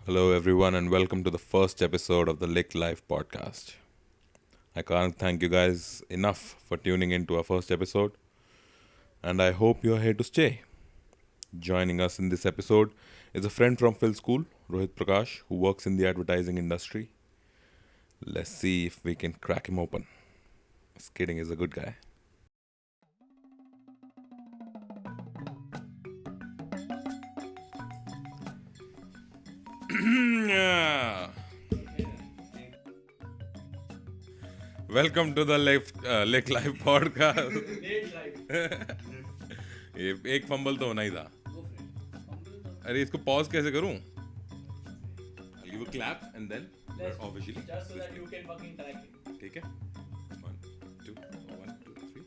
Hello, everyone, and welcome to the first episode of the Lick Life podcast. I can't thank you guys enough for tuning in to our first episode, and I hope you're here to stay. Joining us in this episode is a friend from Phil School, Rohit Prakash, who works in the advertising industry. Let's see if we can crack him open. Just kidding, he's a good guy. Welcome to the lake live podcast. ये एक fumble तो होना ही था. अरे इसको pause कैसे करूं? I'll give a clap and then officially Just so that you can fucking track it. ठीक है. 1 2 1 2 3.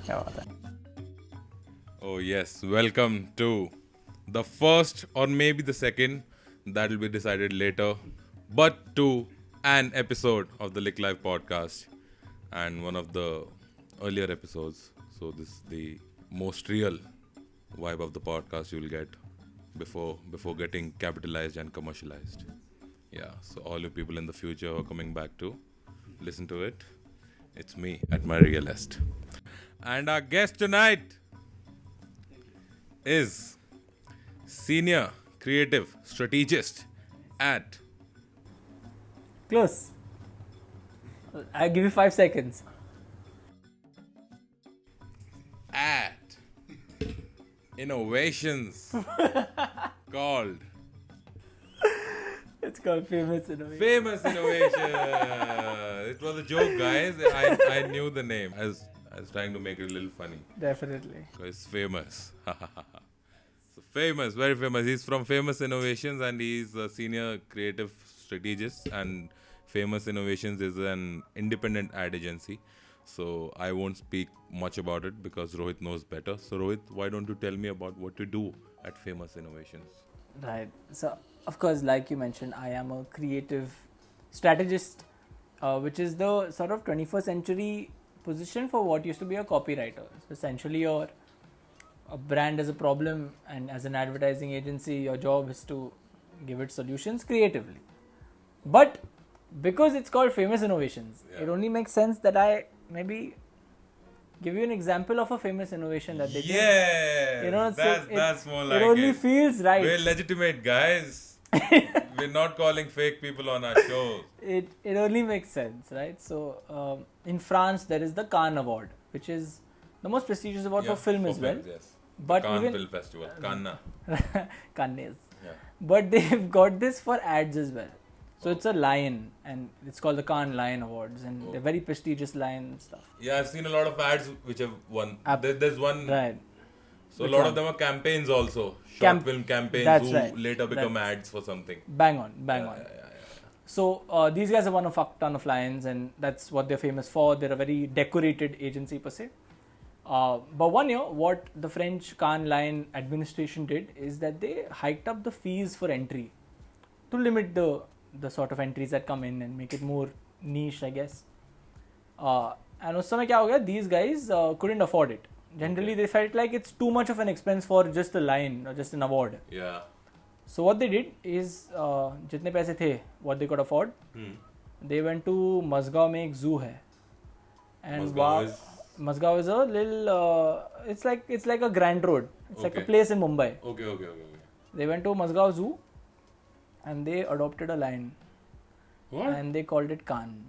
क्या बात है? Oh yes, welcome to the first or maybe the second, that will be decided later, but to an episode of the Lick Live podcast, and one of the earlier episodes. So this is the most real vibe of the podcast you will get before getting capitalized and commercialized. Yeah, so all you people in the future who are coming back to listen to it, it's me at my realest. And our guest tonight is senior creative strategist at Close. I'll give you 5 seconds. Innovations called It's called Famous Innovation. Famous Innovation. It was a joke, guys. I knew the name. I was trying to make it a little funny. Definitely. Because it's famous. So famous, very famous. He's from Famous Innovations and he's a senior creative strategist. And Famous Innovations is an independent ad agency. So I won't speak much about it because Rohit knows better. So Rohit, why don't you tell me about what you do at Famous Innovations? Right. So, of course, like you mentioned, I am a creative strategist, which is the sort of 21st century position for what used to be a copywriter. So essentially, a brand has a problem, and as an advertising agency, your job is to give it solutions creatively. But because it's called Famous Innovations, it only makes sense that I maybe give you an example of a famous innovation that they did. Yeah, You know, that's more like it only feels right. We're legitimate, guys. We're not calling fake people on our shows. It only makes sense, right? So in France there is the Cannes Award, which is the most prestigious award for film as well. Yes. But Cannes even Film Festival, Cannes. Cannes. Yeah. But they've got this for ads as well. So it's a lion, and it's called the Cannes Lion Awards, and they're very prestigious lion and stuff. Yeah, I've seen a lot of ads which have won. There's one. Right. So Which a lot one? of them are campaigns also. Short film campaigns That's who right. later become ads for something. Bang on. Yeah. So these guys have won a fuck ton of lions, and that's what they're famous for. They're a very decorated agency per se. But one year, what the French Cannes Lion administration did is that they hiked up the fees for entry to limit the sort of entries that come in and make it more niche, I guess. And उस समय क्या हो गया? These guys couldn't afford it. Generally, they felt like it's too much of an expense for just a lion or just an award. Yeah. So what they did is जितने पैसे थे, what they could afford, they went to Mazgaon में एक zoo है. And Mazgaon is a little, it's like a grand road. It's like a place in Mumbai. Okay. They went to Mazgaon Zoo and they adopted a lion. What? And they called it Khan.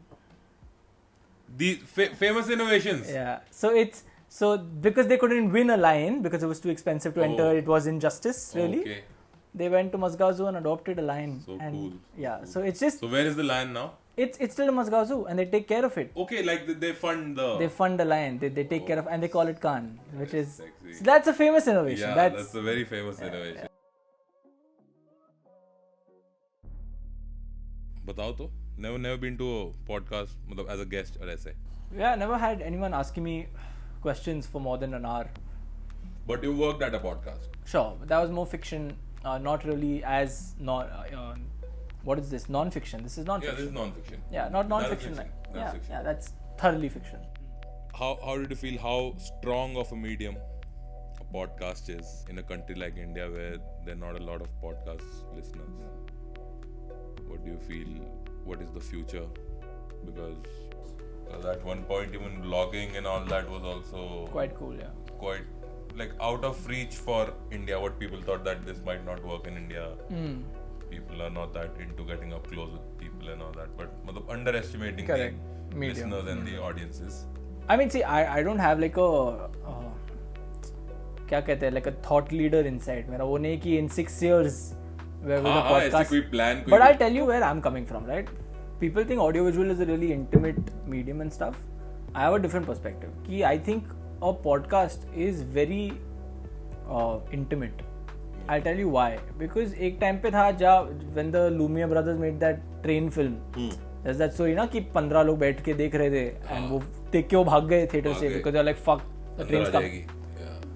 These famous innovations. Yeah. So because they couldn't win a lion because it was too expensive to enter, it was injustice really. Okay. They went to Mazgaon Zoo and adopted a lion. So and cool. Yeah. So it's just So where is the lion now? it's still a Mazgaon Zoo and they take care of it. Okay, like they fund the. They fund the lion. They take care of, and they call it Khan, which is sexy. so that's a famous innovation. Yeah, that's a very famous innovation. बताओ तो. Never been to a podcast मतलब as a guest or ऐसे. Yeah, I never had anyone asking me questions for more than an hour. But you worked at a podcast. Sure, but that was more fiction, not really as what is this? Non-fiction. This is non-fiction. Yeah, this is non-fiction. Yeah, not non-fiction. That is fiction. That's fiction. Yeah, that's thoroughly fiction. How did you feel? How strong of a medium a podcast is in a country like India where there are not a lot of podcast listeners? What do you feel? What is the future? Because at one point even blogging and all that was also Quite cool, yeah. quite like out of reach for India. What people thought that this might not work in India. People are not that into getting up close with people and all that. But underestimating Correct. the Medium. listeners and the audiences. I mean, see, I don't have like a क्या कहते हैं, like a thought leader inside. मेरा वो नहीं कि in 6 years where will the ऐसे podcast. कोई plan But I'll tell you where I'm coming from, right? People think audiovisual is a really intimate medium and stuff. I have a different perspective. कि I think a podcast is very intimate. I'll tell you why. Because एक time पे था जब when the Lumiere brothers made that train film. There's that story ना कि 15 लोग बैठ के देख रहे थे and वो देख के वो भाग गए theater से because they're like fuck the train's coming.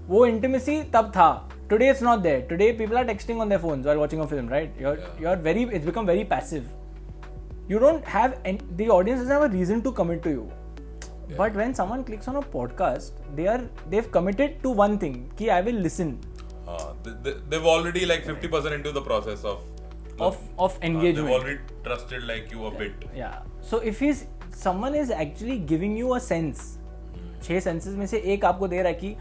वो intimacy तब था. Today it's not there. Today people are texting on their phones while watching a film, right? You're very, it's become very passive. You don't have the audience doesn't have a reason to commit to you. But when someone clicks on a podcast, they've committed to one thing. Ki I will listen. They've already like 50% into the process of engagement. they've already trusted like you a bit. Yeah. So if someone is actually giving you a sense, 6 senses में से एक आपको दे रहा है कि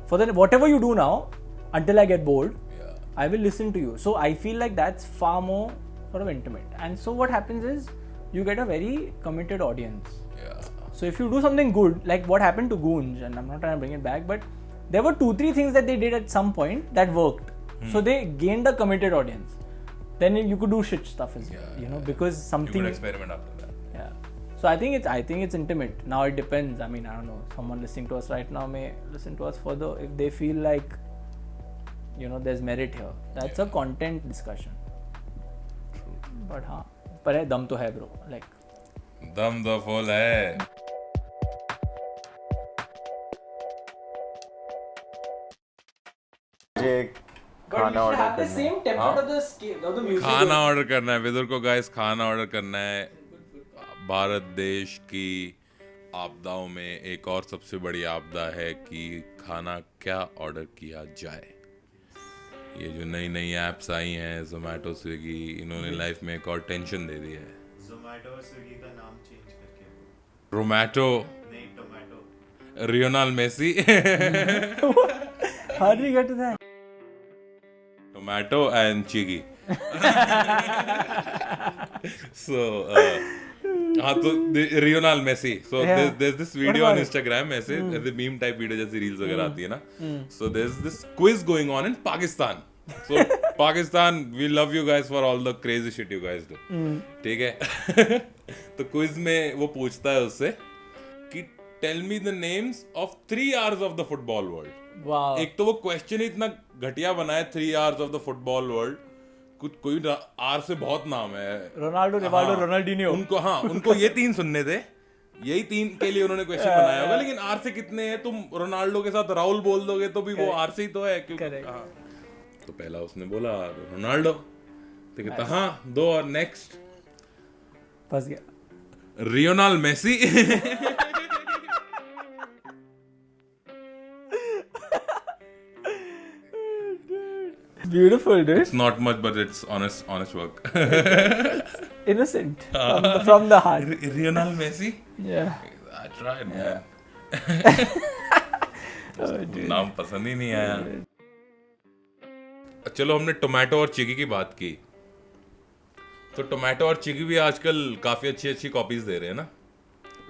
for the whatever you do now until I get bored, I will listen to you. So I feel like that's far more sort of intimate. And so what happens is you get a very committed audience. Yeah. So if you do something good, like what happened to Goonj, and I'm not trying to bring it back, but there were 2-3 things that they did at some point that worked. So they gained a committed audience. Then you could do shit stuff as well, you know, because something. You could experiment after that. Yeah. So I think it's intimate. Now it depends. I mean, I don't know. Someone listening to us right now may listen to us further if they feel like, you know, there's merit here. That's a content discussion. True. But हाँ, पर है दम तो है bro. Like. दम तो full है. खाना ऑर्डर करना है विदुर को गाइस. खाना ऑर्डर करना है. भारत देश की आपदाओं में एक और सबसे बड़ी आपदा है कि खाना क्या ऑर्डर किया जाए. ये जो नई नई एप्स आई हैं जोमेटो स्विगी, इन्होंने लाइफ में एक और टेंशन दे दी है. जोमेटो और स्विगी का नाम चेंज करके रोमैटो नहीं tomato. Lionel Messi. How did you get to that? Tomato and Chigi. So, तो Lionel Messi. So there's this video on Instagram ऐसे ऐसे meme type video जैसी reels वगैरह आती है ना. So there's this quiz going on in Pakistan. So Pakistan, we love you guys for all the crazy shit you guys do. ठीक है. तो quiz में वो पूछता है उससे कि tell me the names of 3 R's of the football world. Wow. एक तो वो क्वेश्चन इतना घटिया बना है 3 R's of the football world. कुछ कोई आर से बहुत नाम है. Ronaldo, Rivaldo, Ronaldinho. उनको ये 3 सुनने थे. यही 3 के लिए उन्होंने क्वेश्चन बनाया होगा. लेकिन आर से कितने हैं? तुम रोनाल्डो के साथ राहुल बोल दोगे तो भी वो आर से ही तो है. तो पहला उसने बोला रोनाल्डो. तो कहता हाँ 2 और नेक्स्ट फंस गया. रियोनाल Messi. Beautiful, dude. It's not much, but it's honest work. Innocent from the heart. Lionel Messi. Yeah. I tried, man. नाम पसंद ही नहीं आया. चलो हमने टोमेटो और चिगी की बात की. तो टोमेटो और चिगी भी आजकल काफी अच्छी कॉपीज दे रहे हैं ना.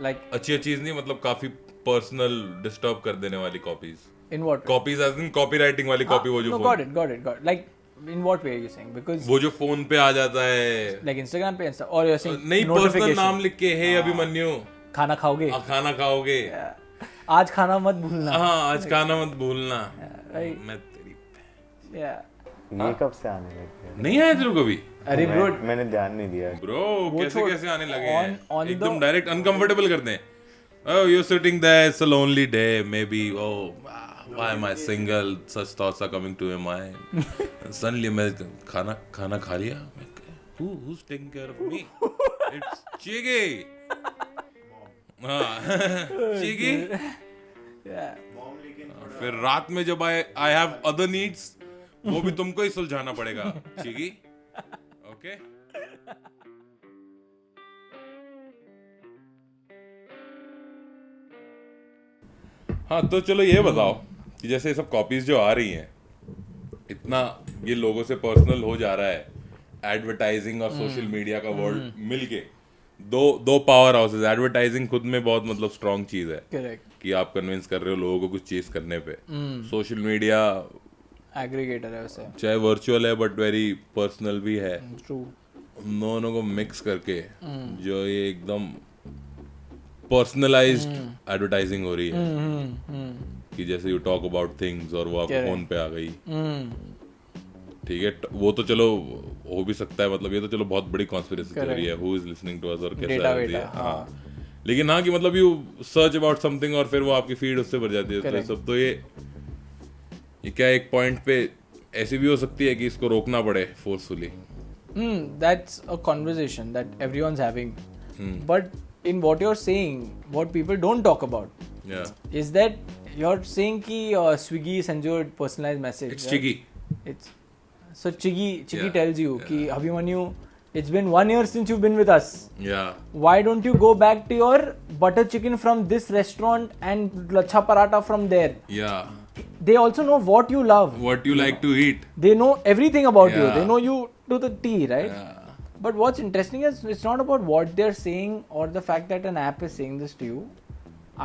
Like अच्छी चीज नहीं, मतलब काफी पर्सनल डिस्टर्ब कर देने वाली copies. in what? Copies as in copywriting वाली कॉपी. वो जो no, got it. Like in what way are you saying? Because वो जो फोन पे आ जाता है like Instagram पे Insta or you're saying नहीं, पर्सनल नाम लिख के हे अभिमन्यु खाना खाओगे? खाना खाओगे. आज खाना मत भूलना. हाँ आज खाना मत भूलना. right. मैं तेरी Yeah. ये कब से आने लग गया? नहीं आया तेरे को भी? अरे ब्रो मैंने ध्यान नहीं दिया. ब्रो कैसे आने लगे हैं? on एकदम the- डायरेक्ट अनकंफर्टेबल करते हैं. Oh, you're sitting there, it's a lonely day, maybe. Oh, why am I single? Such thoughts are coming to your mind. And suddenly, मैं खाना खा लिया. Who's taking care of me? It's Chigi. हाँ, Chigi. yeah. Mom लेकिन फिर रात में जब आई हैव अदर नीड्स, वो भी तुमको ही सुलझाना पड़ेगा, चिगी। ओके। हाँ, तो चलो ये बताओ कि जैसे ये सब कॉपीज जो आ रही हैं, इतना ये लोगों से पर्सनल हो जा रहा है, एडवर्टाइजिंग और सोशल मीडिया का वर्ल्ड मिलके, दो पावर हाउसेस। एडवर्टाइजिंग खुद में बहुत मतलब स्ट्रॉन्ग चीज है, करेक्ट, कि आप कन्विंस कर रहे हो लोगों को कुछ चीज करने पे। सोशल मीडिया एग्रीगेटर है वैसे, चाहे वर्चुअल है बट वेरी पर्सनल भी है। ट्रू। उन दोनों को मिक्स करके जो ये एकदम पर्सनलाइज्ड एडवर्टाइजिंग हो रही है, कि जैसे यू टॉक अबाउट थिंग्स और वो आपके फोन पे आ गई। ठीक है, वो तो चलो हो भी सकता है, मतलब ये तो चलो बहुत बड़ी कॉन्स्पिरेसी थ्योरी है, who is listening to us और कैसा है ये। हाँ, लेकिन हाँ कि मतलब यू सर्च अबाउट समथिंग और फिर वो आपकी फीड उससे भर जाती है। तो सब तो ये क्या एक पॉइंट पे ऐसी भी हो सकती है कि इसको रोकना पड़े forcefully. That's a conversation that everyone's having. But in what you're saying, what people don't talk about is that you're saying ki Swiggy sends you a personalized message. It's Chiggy. It's so Chiggy tells you ki Yeah. Abhimanyu, it's been 1 year since you've been with us. Yeah. Why don't you go back to your butter chicken from this restaurant and lachha paratha from there? Yeah. They also know what you love. What you like to eat. They know everything about you. Yeah. They know you to the T, right? Yeah. But what's interesting is it's not about what they're saying or the fact that an app is saying this to you.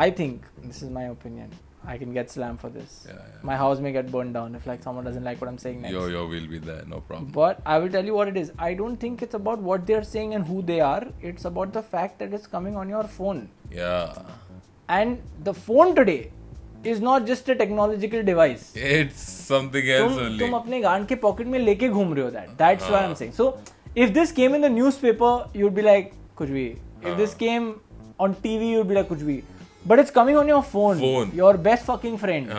I think, this is my opinion, I can get slammed for this. Yeah. My house may get burned down if like someone doesn't like what I'm saying next. Yo, will be there, no problem. But I will tell you what it is. I don't think it's about what they're saying and who they are. It's about the fact that it's coming on your phone. Yeah. And the phone today is not just a technological device. It's something else only. तुम अपने गांड के pocket में लेके घूम रहे हो that. That's what I'm saying. So if this came in the newspaper, you'd be like कुछ भी. If this came on TV, you'd be like कुछ भी. But it's coming on your phone. Your best fucking friend.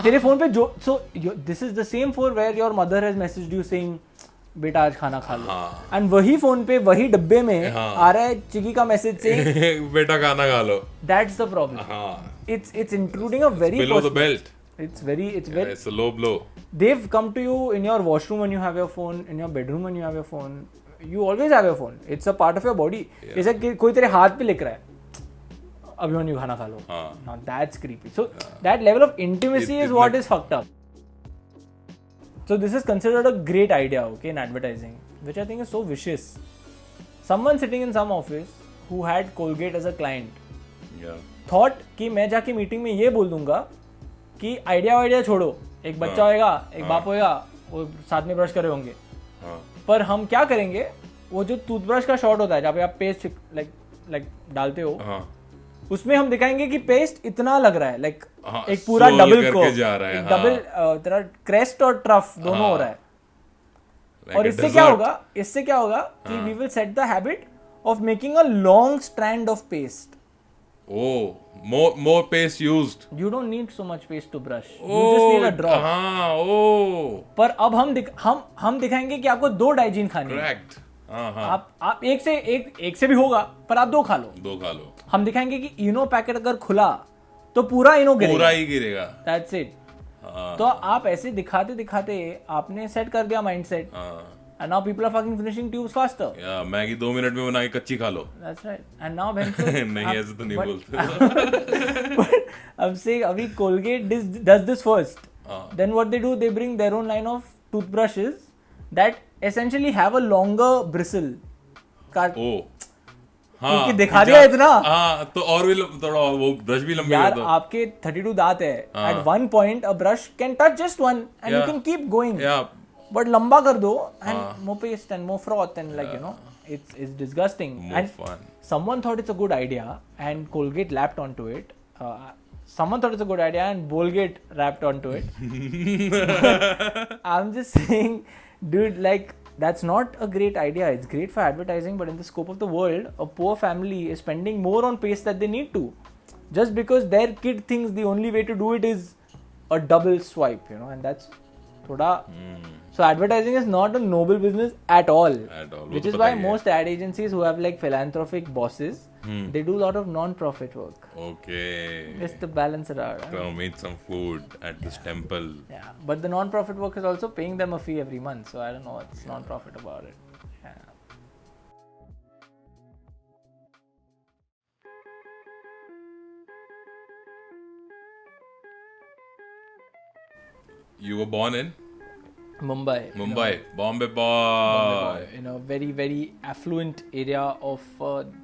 तेरे phone पे जो this is the same phone where your mother has messaged you saying बेटा आज खाना खा लो. And वही फोन पे वही डब्बे में आ रहा है चिकी का मैसेज से बेटा खाना खा लो. That's the problem. It's intruding a very below the belt. It's very It's a low blow. They've come to you in your washroom when you have your phone, in your bedroom when you have your phone. You always have your phone. It's a part of your body. जैसे कि कोई तेरे हाथ पे लिख रहा है अभिमन्यु खाना खा लो. Now that's creepy. So that level of intimacy is what is fucked up. So this is considered a great idea, okay, in advertising, which I think is so vicious. Someone sitting in some office who had Colgate as a client thought कि मैं जाके meeting में ये बोल दूंगा कि idea छोड़ो, एक बच्चा होएगा, एक बाप होएगा, वो साथ में ब्रश कर रहे होंगे, पर हम क्या करेंगे, वो जो टूथब्रश का शॉट होता है जहाँ पे आप पेस्ट लाइक डालते हो, उसमें हम दिखाएंगे कि पेस्ट इतना लग रहा है, लाइक एक पूरा डबल को डबल तेरा क्रेस्ट और ट्रफ दोनों हो रहा है. और इससे क्या होगा कि we will set the habit of making a long strand of paste. Oh, more paste used. You don't need so much paste to brush. You just need a drop. पर अब हम दिखाएंगे कि आपको 2 डाइजीन खानी है. Correct. आप एक से भी होगा, पर आप 2 खा लो. हम दिखाएंगे कि इनो पैकेट अगर खुला तो पूरा इनो गिरेगा. That's it. तो आप ऐसे दिखाते आपने सेट कर दिया mindset. And now people are fucking finishing tubes faster. Yeah, Maggi 2 minute में बना के कच्ची खा लो. That's right. And now नहीं ऐसे तो नहीं बोलते. But I'm saying अभी Colgate does this first. Then what they do, they bring their own line of toothbrushes that essentially have a longer bristle. क्योंकि दिखा दिया इतना. तो और भी थोड़ा वो ब्रश भी लंबी यार आपके 32 दांत है. At one point a brush can touch just one and you can keep going. Yeah. But लंबा कर दो and more paste and more froth and like you know it's disgusting. More and fun. Someone thought it's a good idea and Colgate lapped onto it. Someone thought it's a good idea and Bolgate rapped onto it. I'm just saying, dude, like that's not a great idea. It's great for advertising, but in the scope of the world, a poor family is spending more on paste that they need to, just because their kid thinks the only way to do it is a double swipe, you know, and that's थोड़ा so advertising is not a noble business at all. At all. Which वो is तो why पता ही है. most ad agencies who have like philanthropic bosses, they do a lot of non-profit work. Okay. Just to balance it out. Come eat some food at this temple. Yeah, but the non-profit work is also paying them a fee every month, so I don't know what's non-profit about it. Yeah. You were born in Mumbai. Mumbai, Bombay boy. Bombay, in a very, very affluent area of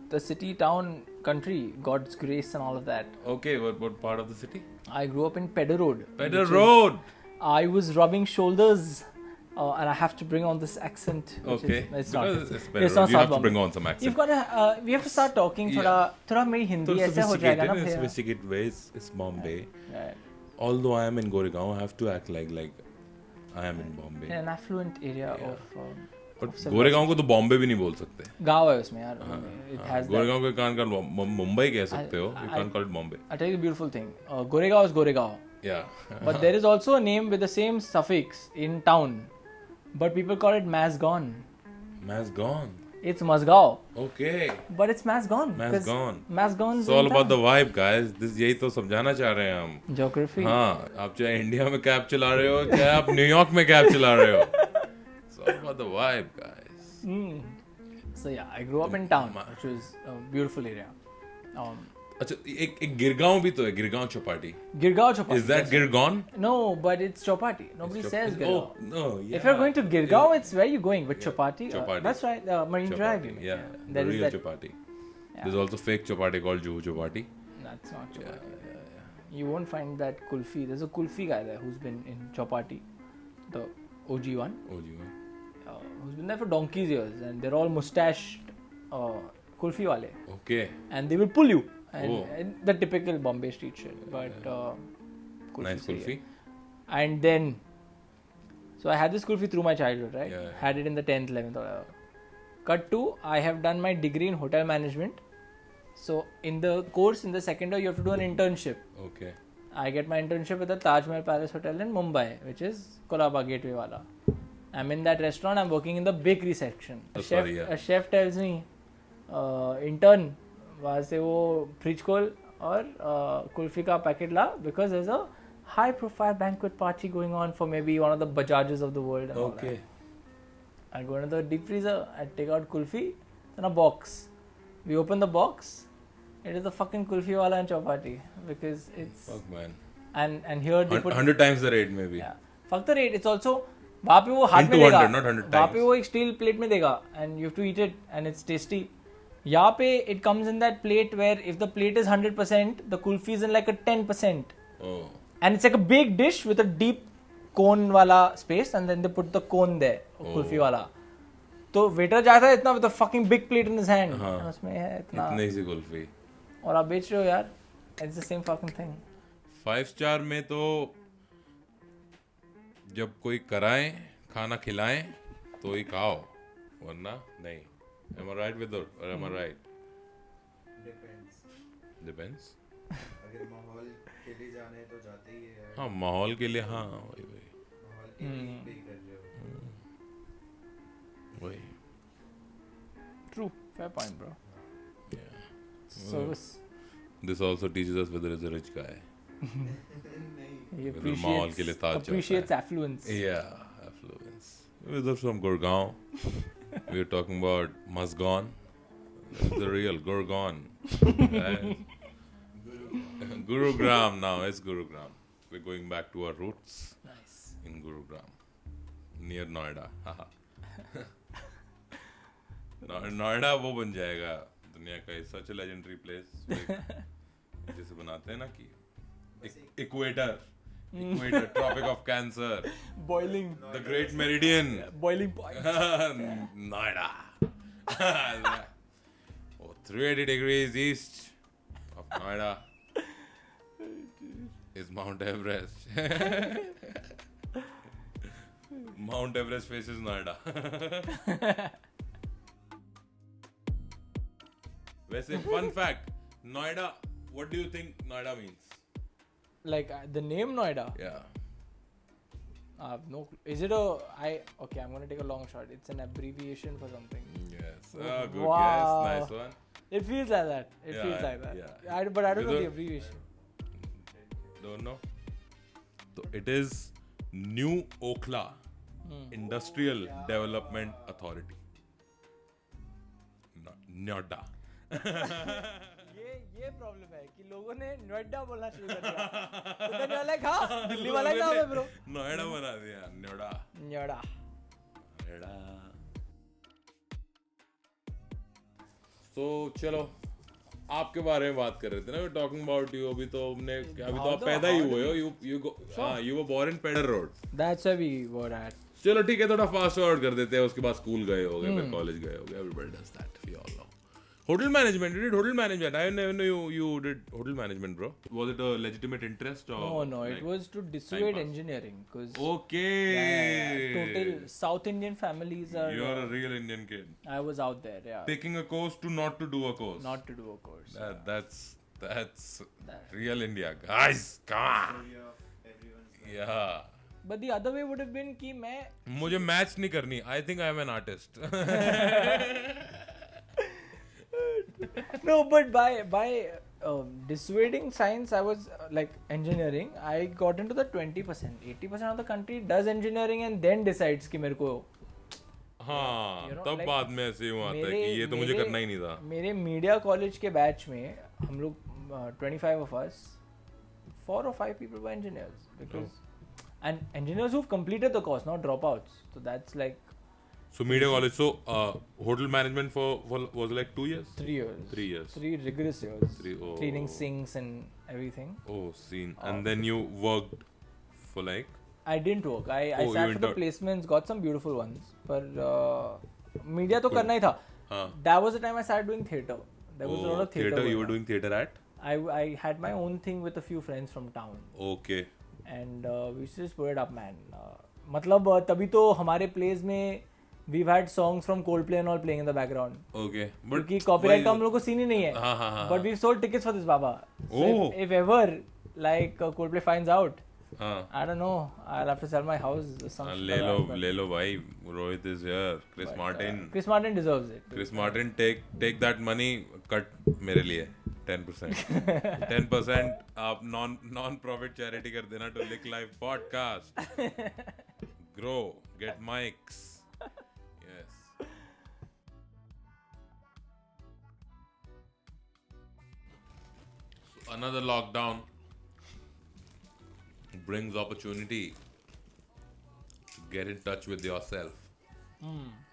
the city, town, country, God's grace and all of that. Okay, what part of the city? I grew up in Pedder Road. Pedder which is- Road. I was rubbing shoulders, and I have to bring on this accent. Which Okay. Is, it's not. Because it's Pedder It's Road. not You have South to bring Bombay. on some accent. You've got to. We have to start talking. Yeah. थोड़ा मेरी Hindi So ऐसे हो जाएगा ना भैया. sophisticated ways is Bombay. Right. Although I am in Goregaon, I have to act like I am in Bombay. In an affluent area Yeah. of. But Goregaon को तो बॉम्बे भी नहीं बोल सकते. गाँव है उसमें यार. It has that. Goregaon को can't call मुंबई कह सकते हो. You I- can't call it Bombay. I'll tell you the beautiful thing. Goregaon is Goregaon. Yeah. But there is also a name with the same suffix in town. But people call it Mazgon. Mazgon. It's Mazgao. Okay. But it's Mazgon. Mazgon. Mazgon It's all about the vibe, guys. यही तो समझाना चाह रहे हैं हम. geography. हाँ, आप चाहे इंडिया में कैब चला रहे हो, चाहे आप न्यूयॉर्क में कैब चला रहे हो. It's all about the vibe, guys. So yeah, I grew up in town, which was a beautiful area. अच्छा, एक गिरगांव भी तो है, Girgaon Chowpatty. Girgaon Chopati. Is that Girgaon? No, but it's Chopati. Nobody says Girgaon. Oh, no, yeah. If you're going to Girgaon, it's where you're going. But Chopati, Chopati. That's right, Marine Drive. you mean. Yeah, There the is real that. chapati. There's also fake chapati called Juhu chapati. That's not Chopati. You won't find that kulfi. There's a kulfi guy there who's been in Chopati, the OG one, Oh, you know. who's been there for donkey's years, and they're all mustached kulfi wale, Okay. and they will pull you. And, Oh. and the typical Bombay street shit, but kulfi Nice sahi hai. kulfi. And then, so I had this kulfi through my childhood, right? Yeah. Had it in the 10th, 11th, or whatever. Cut to, I have done my degree in hotel management. So in the course, in the second year, you have to do an internship. Okay. I get my internship at the Taj Mahal Palace Hotel in Mumbai, which is Colaba Gateway wala. I'm in that restaurant. I'm working in the bakery section. Oh, sorry, yeah. A chef tells me, intern, वहाँ से वो fridge खोल और कुल्फी का packet ला because there's a high profile banquet party going on for maybe one of the Bajajes of the world. And all Okay. that. I go into the deep freezer. I take out kulfi in a box. We open the box. It is the fucking kulfi wala and chapati because it's Fuck, man. and here they put 100 times the rate, maybe. yeah. Fuck the rate. It's also वहाँ पे वो हाथ में Into देगा 100, not 100 वहाँ times. पे वो एक स्टील प्लेट में देगा and you have to eat it and it's tasty. यहाँ पे it comes in that plate where if the plate is 100%, the kulfi is in like a 10%. Oh. And it's like a big dish with a deep cone वाला space and then they put the cone there, kulfi वाला. तो waiter जाता है इतना with a fucking big plate in his hand. हाँ. उसमें है इतना इतने सी कुल्फी. और आप बेच रहे हो यार. It's the same fucking thing. 5 star में तो जब कोई कराए खाना खिलाए तो ही खाओ वरना नहीं. Am I right with or am I right? Depends Depends. अगर माहौल के लिए जाना है तो जाते ही है हाँ माहौल के लिए हाँ वही माहौल के लिए पे कर रहे हो वही. True. Fair point, bro. Yeah. Service. This also teaches us whether it's a rich guy. He Whether माहौल के लिए ताज चलता है. appreciates affluence. Yeah, affluence. We're from Gurgaon. We're talking about Mazgon. That's the real Gurgaon. Right? Gurugram now. It's Gurugram. We're going back to our roots Nice. in Gurugram, near Noida. Haha. Noida वो बन जाएगा दुनिया का such a legendary place. जैसे बनाते हैं ना कि equator, Tropic of Cancer, Boiling. the Great Meridian. Boiling point. Noida. Oh, 380 degrees east of Noida is Mount Everest. Mount Everest faces Noida. वैसे fun fact, Noida, what do you think Noida means? Like the name Noida. Yeah. No clue. Is it a okay, I'm gonna take a long shot. It's an abbreviation for something. Yes. Oh, Good wow. guess. Nice one. It feels like that. It Yeah, feels like that. yeah. But I don't know Because- the abbreviation. Don't know. So it is New Okhla Industrial Development Authority. Noida. ये problem है कि लोगों ने नोएडा बोलना शुरू कर दिया तो then you're like हाँ दिल्ली वाला ही नाम है ब्रो नोएडा बना दिया. नोएडा. नोएडा तो चलो आपके बारे में बात कर रहे थे ना. We talking about you. अभी तो आप पैदा ही हुए हो. You were born in Peddar Road. That's why we were at. चलो ठीक है, थोड़ा फास्ट फॉरवर्ड कर देते हैं. उसके बाद स्कूल गए होगे, फिर कॉलेज गए होगे. Everybody does that, we all know. Hotel management. You did hotel management. I never knew you did hotel management, bro. Was it a legitimate interest or? No, like- it was to dissuade pass? engineering because Okay. total South Indian families are. You're a real Indian kid. I was out there, yeah. Taking a course to not to do a course. Not to do a course. That's That- real India, guys. Come on. Story of everyone's life. Yeah. But the other way would have been कि मैं मुझे match नहीं करनी. I think I am an artist. no, but by dissuading science, I was like engineering. I got into the 20%. 80% of the country does engineering and then decides कि मेरे को हाँ, You know, तब like, बाद में ऐसे हुआ था कि ये तो मुझे करना ही नहीं था. मेरे मीडिया कॉलेज के बैच में हम लोग 25 of us, 4 or 5 people were engineers because and engineers who've completed the course, not dropouts. So that's like So media college. So hotel management for was like 2 years. 3 years. 3 years. 3 rigorous years. Oh. Cleaning sinks and everything. Oh, scene. And then you worked for like. I didn't work. I Oh, sat you for the interned. placements, got some beautiful ones. पर media तो करना ही था. हाँ. That was the time I started doing theatre. There was a lot of theatre. theater. You going were on. doing theater at. I had my own thing with a few friends from town. Okay. And we used to just put it up, man. मतलब तभी तो हमारे plays में we've had songs from Coldplay and all playing in the background. Okay. क्योंकि copyright का हम लोग को scene ही नहीं है. हाँ हाँ हाँ. But we've sold tickets for this, Baba. So Oh. if ever like Coldplay finds out, हाँ. I don't know. I'll have to sell my house. Or some shit ले like लो that, but- ले लो भाई. Rohit is here. Chris Martin. Chris Martin deserves it. Chris Martin, take that money. Cut मेरे लिए 10%. 10% आप non profit charity कर देना to Lick Live podcast. Grow. Get mics. Yes. So another lockdown brings opportunity to get in touch with yourself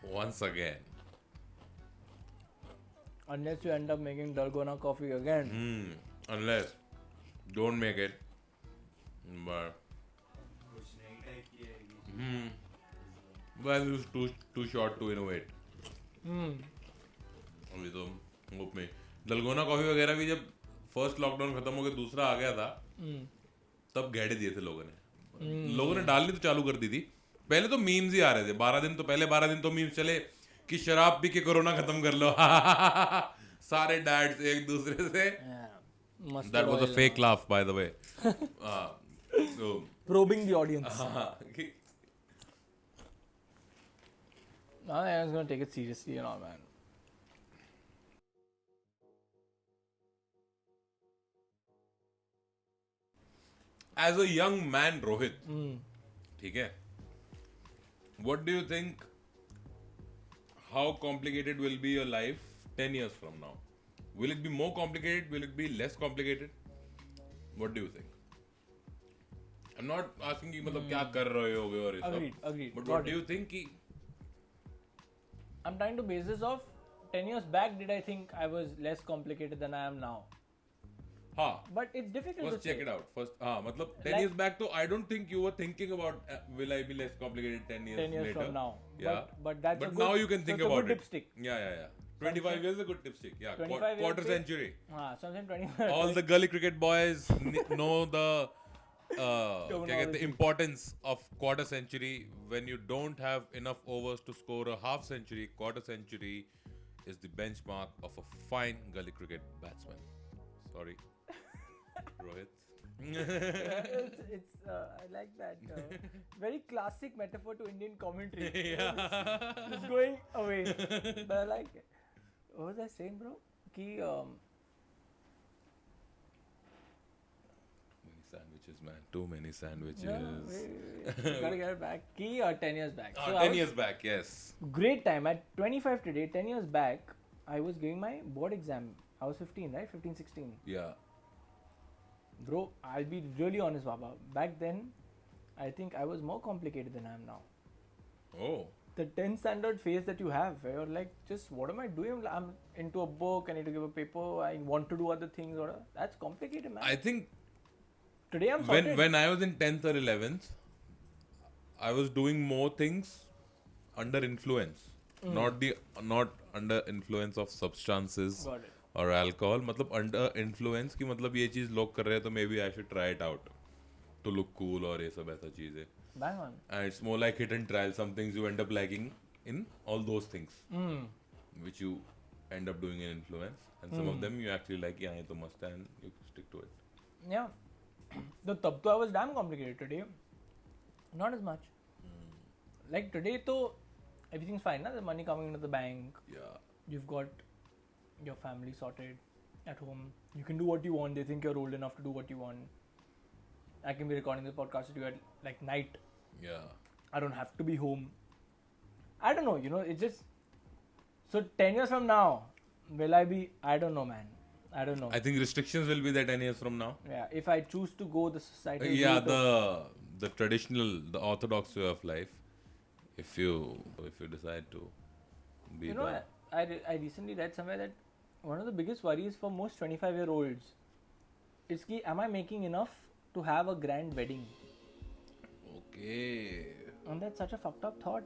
once again. Unless you end up making Dalgona coffee again. Unless don't make it, but कुछ नई type की है well it's too short to innovate. अभी तो hope में दलगोना coffee वगैरह भी जब फर्स्ट लॉकडाउन खत्म हो गया दूसरा आ गया था तब घेड़े दिए थे लोगों ने डालनी तो चालू कर दी थी. पहले तो मीम्स ही आ रहे थे. 12 दिन तो मीम्स चले कि शराब पी के कोरोना खत्म कर लो. सारे डैड्स एक दूसरे से. Mustard That was a oil. fake laugh, by the way. So, Probing the audience. कि- No, I was gonna take it seriously, you know, man. as a young man, Rohit, ठीक है? What do you think? How complicated will be your life 10 years from now? Will it be more complicated? Will it be less complicated? What do you think? I'm not asking you मतलब क्या कर रहे होगे और ये सब. Agreed. But Got what do it. you think कि I'm trying to base this off 10 years back. Did I think I was less complicated than I am now? हाँ. But it's difficult First to check say. it out. First, मतलब 10 Like- years back, तो I don't think you were thinking about will I be less complicated 10 years 10 years later. from now. Yeah. But that's a But good, now you can think so it's a about good it. dipstick. Yeah. 25 years is a good dipstick. Yeah. 25 Quarter years century. So I'm saying 25. All the gully cricket boys know the क्या कहते हैं, importance of quarter century. When you don't have enough overs to score a half century, quarter century is the benchmark of a fine gully cricket batsman. Sorry, Rohit. I like that. Very classic metaphor to Indian commentary. It's going away. But I like it. What was I saying, bro? Ki, Many sandwiches, man. Too many sandwiches. Gotta get it back. Ki, 10 years back. So 10 years back, yes. Great time. At 25 today, 10 years back, I was giving my board exam. I was 15, right? 15, 16. Yeah. Bro, I'll be really honest, Baba. Back then, I think I was more complicated than I am now. Oh. The 10th standard phase that you have, where you're like, just what am I doing? I'm into a book, I need to give a paper, I want to do other things. That's complicated, man. I think Today I'm sorted. when I was in 10th or 11th, I was doing more things under influence. Not under influence of substances Got it. or alcohol. मतलब under influence की मतलब ये चीज लोग कर रहे हैं तो maybe I should try it out to look cool और ये सब ऐसा चीजें. Bang on. And it's more like hit and trial. Some things you end up liking in all those things, which you end up doing in influence, and some of them you actually like. Yeah, ये तो मस्त है, and you stick to it. Yeah. The tab to I was damn complicated. Today, not as much. Like today, though, everything's fine. Na? The money coming into the bank. Yeah. You've got your family sorted at home. You can do what you want. They think you're old enough to do what you want. I can be recording the podcast with you at like night. Yeah. I don't have to be home. I don't know, it's just... So 10 years from now, will I be... I don't know, man. I don't know. I think restrictions will be there 10 years from now. Yeah, if I choose to go the society... Yeah, the traditional, the orthodox way of life. If you decide to be that. I recently read somewhere that one of the biggest worries for most 25-year-olds is ki, am I making enough to have a grand wedding? Okay. And that's such a fucked up thought.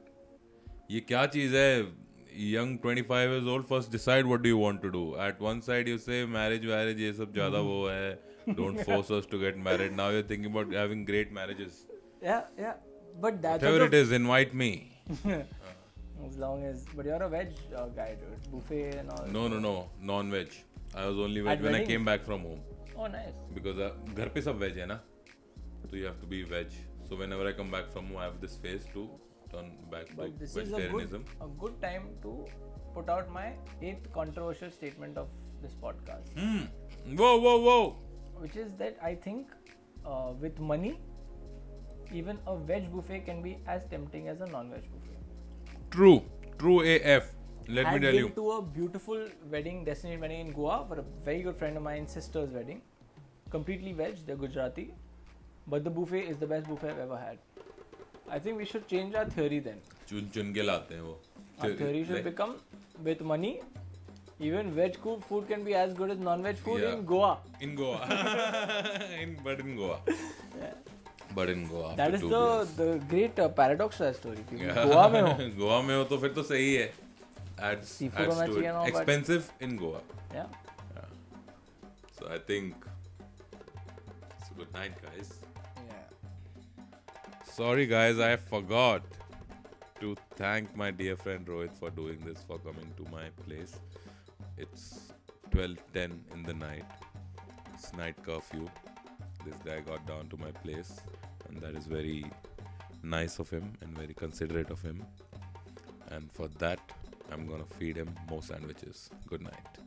ये क्या चीज है? Young 25 years old, first decide what do you want to do. At one side you say marriage ये सब ज़्यादा वो है. Don't force us to get married. Now you're thinking about having great marriages. Yeah. But that's... Whatever it is, invite me. As long as... But you're a veg guy, dude. Buffet and all. No. Non-veg. I was only veg At when I weddings? came back from home. Oh, nice. Because घर पे सब veg है ना. So you have to be veg. So whenever I come back from home, I have this phase to turn back to But this is vegetarianism. a good time to put out my 8th controversial statement of this podcast. Whoa. Which is that I think with money, even a veg buffet can be as tempting as a non-veg buffet. True AF. Let me I've tell been you. to a beautiful destination wedding in Goa for a very good friend of mine's sister's wedding. Completely veg, they're Gujarati. But the buffet is the best buffet I've ever had. I think we should change our theory then. चुन के लाते हैं वो. Our theory should become, with money, even veg food can be as good as non-veg food Yeah. in Goa. In Goa. But in Goa. Yeah. But in Goa. That after is 2 beers. the great paradox to that story. कि Yeah. Goa में हो. गोवा में हो तो फिर तो सही है. Adds Seafood to होना चाहिए it. ना, but- Expensive in Goa. Yeah. So I think it's a good night, guys. Yeah. Sorry, guys, I forgot to thank my dear friend Rohit for doing this, for coming to my place. It's 12:10 in the night. It's night curfew. This guy got down to my place, and that is very nice of him and very considerate of him. And for that, I'm gonna feed him more sandwiches. Good night.